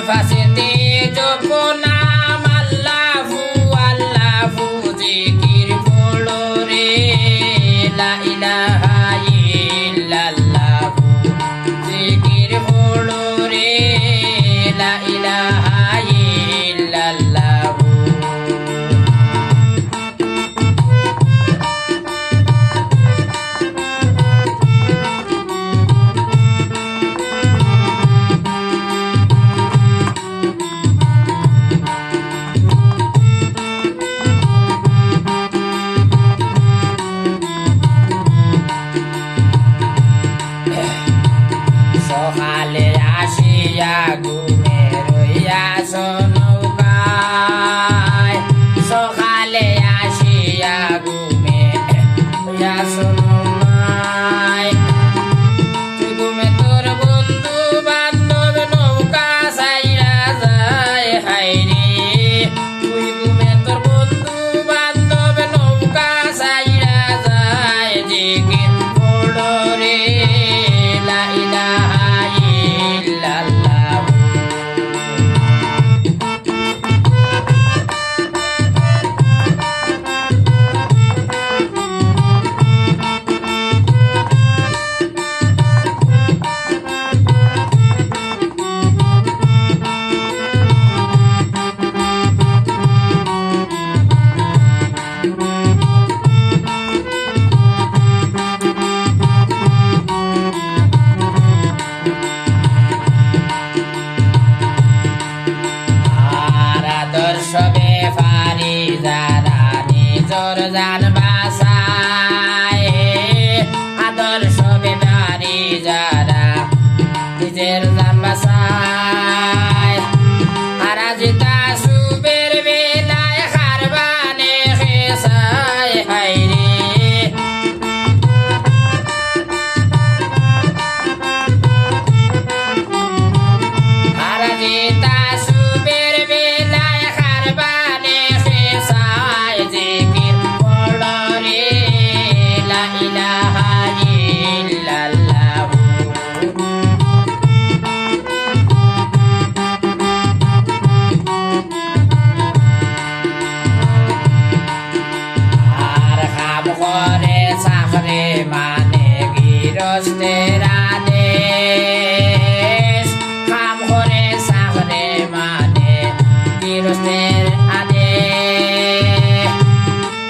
ফাঁসিতে জপনাম আল্লাহু আল্লাহু জিকির পড়ো রে লা ইলাহা ইল্লাল্লাহু জিকির পড়ো রে লা ইলাহা ইল্লাল্লাহু সকালে আসিয়া ঘুমে রইয়াছ নৌকায় সকালে আসিয়া ঘুমে রইয়াছ নৌকায় তুই ঘুমে তোর বন্ধু বান্ধব নৌকা সাইরা যায় হাইরে তুই ঘুমে তোর বন্ধু বান্ধব নৌকা সাইরা যায় জিকির পড়ো রে লা ইলাহা ইল্লাল্লাহু আদর্শ বেফারি যারা নিজর জান বাসায় আদর্শ বেফারি যারা নিজের জান বাসায় হারাজিতা সুবের বেলায় খারবানে খেসায় হাইরে হারাজিতা সুবের বেলায় খারবানে খেসায় জিকির পড়ো রে লা ইলাহা ইল্লাল্লাহু আর খাব করে চাকরে মানে গৃহস্থের আদেশ কাম করে চাকরে মানে গৃহস্থের আদেশ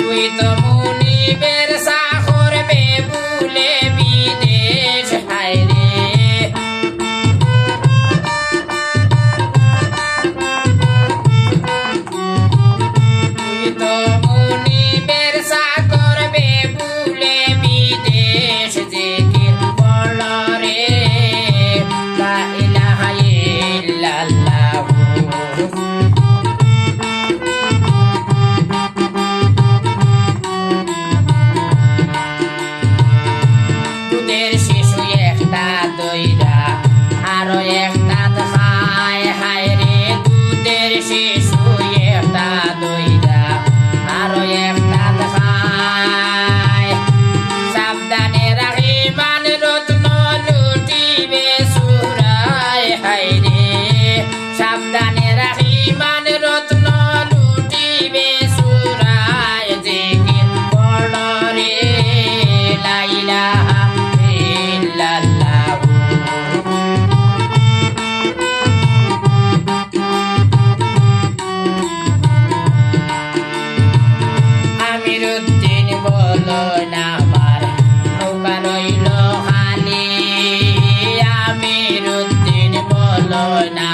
তুই তো মুনিবের চাকর বেবুলে বিদেশ হায়রে তুই তো মুনিবের চাকর বেবুলে বিদেশ জিকির পড়ো রে লা ইলাহা ইল্লাল্লাহু দুধের শিশু একটা দইরা আরো একটা খায় হায় রে দুধের শিশু একটা দইরা আরো একটা খায় সাবধানে রাখি মান রত্ন লুটিবে সুরায় হায় রে সাবধানে রাখি মান রত্ন লুটিবে সুরায় জিকির পড়ো রে লা ইলাহা ইল্লাল্লাহু আমিরুদ্দিন বলো না আমার নৌকা রইল খালি আমিরুদ্দিন বলো না